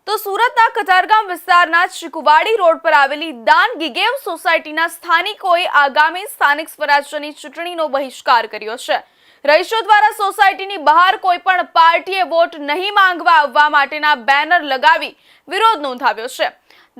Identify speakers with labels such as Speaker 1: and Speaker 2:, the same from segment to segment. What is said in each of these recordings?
Speaker 1: તો સુરતના કતારગામ વિસ્તારના ચીકુવાડી રોડ પર આવેલી દાન ગીગેવ સોસાયટીના સ્થાનિકોએ આગામી સ્થાનિક સ્વરાજ્યની ચૂંટણીનો બહિષ્કાર કર્યો છે। રહીશો દ્વારા સોસાયટીની બહાર કોઈ પણ પાર્ટીએ વોટ નહીં માંગવા આવવા માટેના બેનર લગાવી વિરોધ નોંધાવ્યો છે।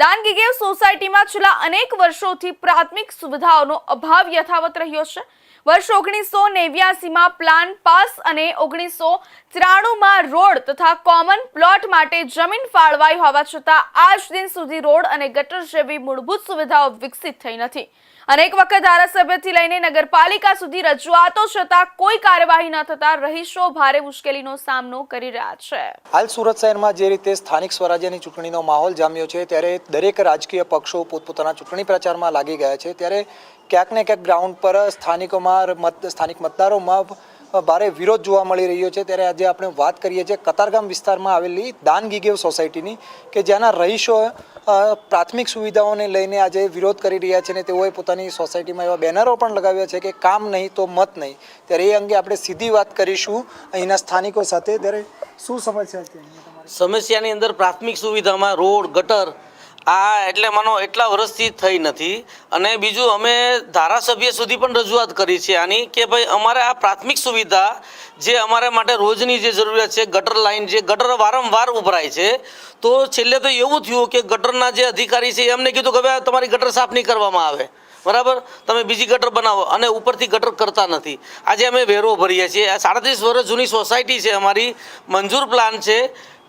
Speaker 1: દાન ગીગેવ સોસાયટીમાં છેલ્લા અનેક વર્ષોથી પ્રાથમિક સુવિધાઓનો અભાવ યથાવત રહ્યો છે। વર્ષ 1989માં પ્લાન પાસ અને 1993માં રોડ તથા કોમન પ્લોટ માટે જમીન ફાળવાઈ હોવા છતાં આજ દિન સુધી રોડ અને ગટર જેવી મૂળભૂત સુવિધાઓ વિકસિત થઈ નથી। અનેક વખત ધારાસભ્યથી લઈને નગરપાલિકા સુધી રજૂઆતો છતાં કોઈ કાર્યવાહી ન થતા રહીશો ભારે મુશ્કેલીનો સામનો કરી રહ્યા છે।
Speaker 2: હાલ સુરત શહેરમાં જે રીતે સ્થાનિક સ્વરાજ્યની ચૂંટણીનો માહોલ જામ્યો છે ત્યારે દરેક રાજકીય પક્ષો પોતપોતાના ચૂંટણી પ્રચારમાં લાગી ગયા છે। ત્યારે ક્યાંક ને ક્યાંક ગ્રાઉન્ડ પર સ્થાનિક મતદારોમાં ભારે વિરોધ જોવા મળી રહ્યો છે। ત્યારે આજે આપણે વાત કરીએ છીએ કતારગામ વિસ્તારમાં આવેલી દાન ગીગેવ સોસાયટીની કે જ્યાંના રહીશો પ્રાથમિક સુવિધાઓને લઈને આજે વિરોધ કરી રહ્યા છે અને તેઓએ પોતાની સોસાયટીમાં એવા બેનરો પણ લગાવ્યા છે કે કામ નહીં તો મત નહીં। ત્યારે એ અંગે આપણે સીધી વાત કરીશું અહીંના સ્થાનિકો સાથે। ત્યારે શું સમસ્યા છે?
Speaker 3: સમસ્યાની અંદર પ્રાથમિક સુવિધામાં રોડ ગટર એટલે માનો એટલા વર્ષથી થઈ નથી અને બીજું અમે ધારાસભ્ય સુધી પણ રજૂઆત કરી છે આની કે ભાઈ અમારે આ પ્રાથમિક સુવિધા જે અમારા માટે રોજની જે જરૂરિયાત છે ગટર લાઈન જે ગટર વારંવાર ઉભરાય છે તો છેલ્લે તો એવું થયું કે ગટરના જે અધિકારી છે એમને કીધું કે હવે તમારી ગટર સાફ નહીં કરવામાં આવે, બરાબર, તમે બીજી ગટર બનાવો અને ઉપરથી ગટર કરતા નથી। આજે અમે વેરો ભરીએ છીએ। આ 37 વર્ષ જૂની સોસાયટી છે, અમારી મંજૂર પ્લાન છે,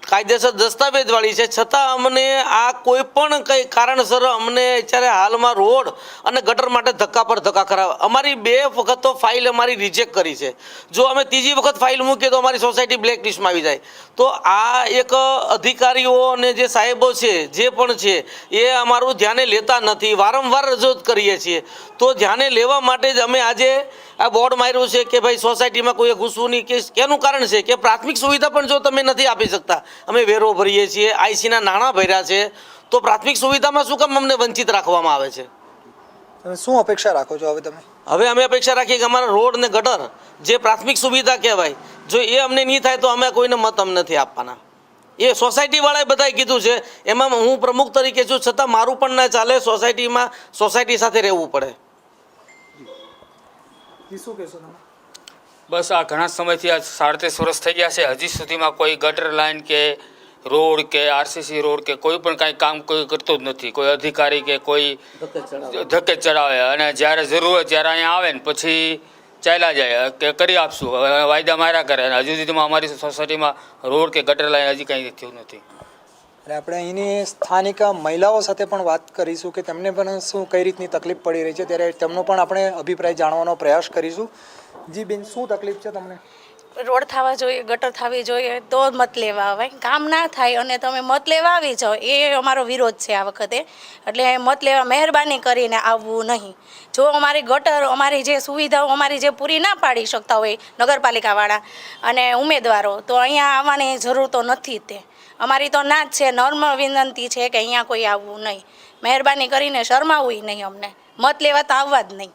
Speaker 3: કાયદેસર દસ્તાવેજવાળી છે, છતાં અમને આ કોઈ પણ કંઈ કારણસર અમને અત્યારે હાલમાં રોડ અને ગટર માટે ધક્કા પર ધક્કા કરાવે। અમારી 2 વખત તો ફાઇલ અમારી રિજેક્ટ કરી છે। જો અમે ત્રીજી વખત ફાઇલ મૂકીએ તો અમારી સોસાયટી બ્લેક લિસ્ટમાં આવી જાય। તો આ એક અધિકારીઓ અને જે સાહેબો છે જે પણ છે એ અમારું ધ્યાને લેતા નથી, વારંવાર રજૂઆત કરીએ છીએ। તો ધ્યાને લેવા માટે જ અમે આજે આ બોર્ડ માર્યું છે કે ભાઈ સોસાયટીમાં કોઈએ ઘૂસવું નહીં। કે એનું કારણ છે કે પ્રાથમિક સુવિધા પણ જો તમે નથી આપી શકતા, અમે વેરો ભરીએ છીએ, આઈસીના નાણાં ભર્યા છે, તો પ્રાથમિક સુવિધામાં શું કામ અમને વંચિત રાખવામાં આવે છે?
Speaker 2: તમે શું અપેક્ષા રાખો છો હવે તમે?
Speaker 3: હવે અમે અપેક્ષા રાખીએ કે અમારા રોડ ને ગટર જે પ્રાથમિક સુવિધા કહેવાય, જો એ અમને નહીં થાય તો અમે કોઈને મત અમને નથી આપવાના। એ સોસાયટીવાળાએ બધાએ કીધું છે, એમાં હું પ્રમુખ તરીકે છું, છતાં મારું પણ ના ચાલે, સોસાયટીમાં સોસાયટી સાથે રહેવું પડે।
Speaker 2: શું કહેશો તમે?
Speaker 4: બસ આ ઘણા સમયથી આ 37 વર્ષ થઈ ગયા છે, હજી સુધીમાં કોઈ ગટર લાઈન કે રોડ કે આરસીસી રોડ કે કોઈ પણ કાંઈ કામ કોઈ કરતું જ નથી। કોઈ અધિકારી કે કોઈ ધક્કે ચડાવે અને જ્યારે જરૂર હોય ત્યારે અહીંયા આવે ને પછી ચાલ્યા જાય કે કરી આપશું, વાયદા માર્યા કરે। અને હજુ સુધીમાં અમારી સોસાયટીમાં રોડ કે ગટર લાઈન હજી કંઈ થયું નથી।
Speaker 2: અને આપણે અહીંની સ્થાનિક મહિલાઓ સાથે પણ વાત કરીશું કે તેમને પણ શું કઈ રીતની તકલીફ પડી રહી છે। ત્યારે તેમનો પણ આપણે અભિપ્રાય જાણવાનો પ્રયાસ કરીશું। જી બેન, શું તકલીફ છે તમને?
Speaker 5: રોડ થવા જોઈએ, ગટર થવી જોઈએ તો મત લેવા આવે, કામ ના થાય અને તમે મત લેવા આવી જાઓ એ અમારો વિરોધ છે આ વખતે। એટલે મત લેવા મહેરબાની કરીને આવવું નહીં। જો અમારી ગટર અમારી જે સુવિધાઓ અમારી જે પૂરી ના પાડી શકતા હોય નગરપાલિકાવાળા અને ઉમેદવારો, તો અહીંયા આવવાની જરૂર તો નથી તે અમારી તો ના જ છે, નર્મ વિનંતી છે કે અહીંયા કોઈ આવવું નહીં। મહેરબાની કરીને શરમાવું નહીં, અમને મત લેવા તો આવવા જ નહીં।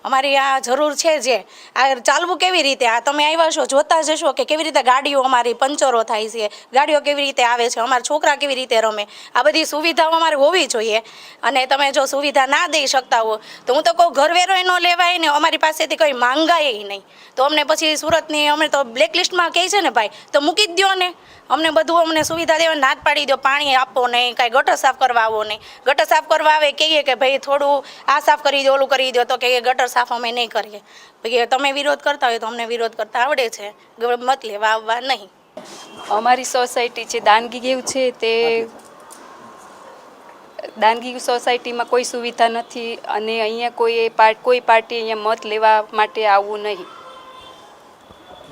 Speaker 5: અમારી આ જરૂર છે। જે આ ચાલવું કેવી રીતે, આ તમે આવ્યા છો જોતા જશો કે કેવી રીતે ગાડીઓ અમારી પંચરો થાય છે, ગાડીઓ કેવી રીતે આવે છે, અમારા છોકરા કેવી રીતે રમે, આ બધી સુવિધાઓ અમારે હોવી જોઈએ। અને તમે જો સુવિધા ના દઈ શકતા હો તો હું તો કહું ઘરવેરો ન લેવાય ને અમારી પાસેથી કંઈ માંગાય નહીં, તો અમને પછી સુરતની અમે તો બ્લેક લિસ્ટમાં કહે છે ને ભાઈ, તો મૂકી જ દો ને, અમને બધું અમને સુવિધા દેવા ના જ પાડી દો। પાણી આપો નહીં, કાંઈ ગટર સાફ કરવા આવો નહીં, ગટર સાફ કરવા આવે કહીએ કે ભાઈ થોડું આ સાફ કરી દો, ઓલું કરી દો, તો કે ગટર સાફ અમે નહીં કરીએ। ભાઈ તમે વિરોધ કરતા હોય તો અમને વિરોધ કરતા આવડે છે, મત લેવા આવવા નહીં।
Speaker 6: અમારી સોસાયટી છે દાન ગીગેવ છે, તે દાન ગીગેવ સોસાયટીમાં કોઈ સુવિધા નથી અને અહીંયા કોઈ પાર્ટી અહીંયા મત લેવા માટે આવવું નહીં।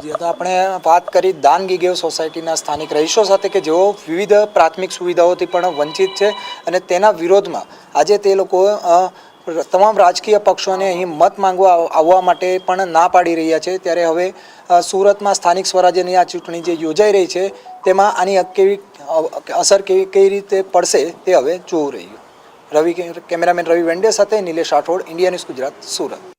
Speaker 2: જે તો આપણે વાત કરી દાન ગીગેવ સોસાયટીના સ્થાનિક રહીશો સાથે કે જેઓ વિવિધ પ્રાથમિક સુવિધાઓથી પણ વંચિત છે અને તેના વિરોધમાં આજે તે લોકો તમામ રાજકીય પક્ષોને અહીં મત માંગવા આવવા માટે પણ ના પાડી રહ્યા છે। ત્યારે હવે સુરતમાં સ્થાનિક સ્વરાજ્યની આ ચૂંટણી જે યોજાઈ રહી છે તેમાં આની કેવી અસર કઈ રીતે પડશે તે હવે જોવું રહ્યું। કેમેરામેન રવિ વેંડે સાથે નિલેશ રાઠોડ, ઇન્ડિયા ન્યૂઝ ગુજરાત, સુરત।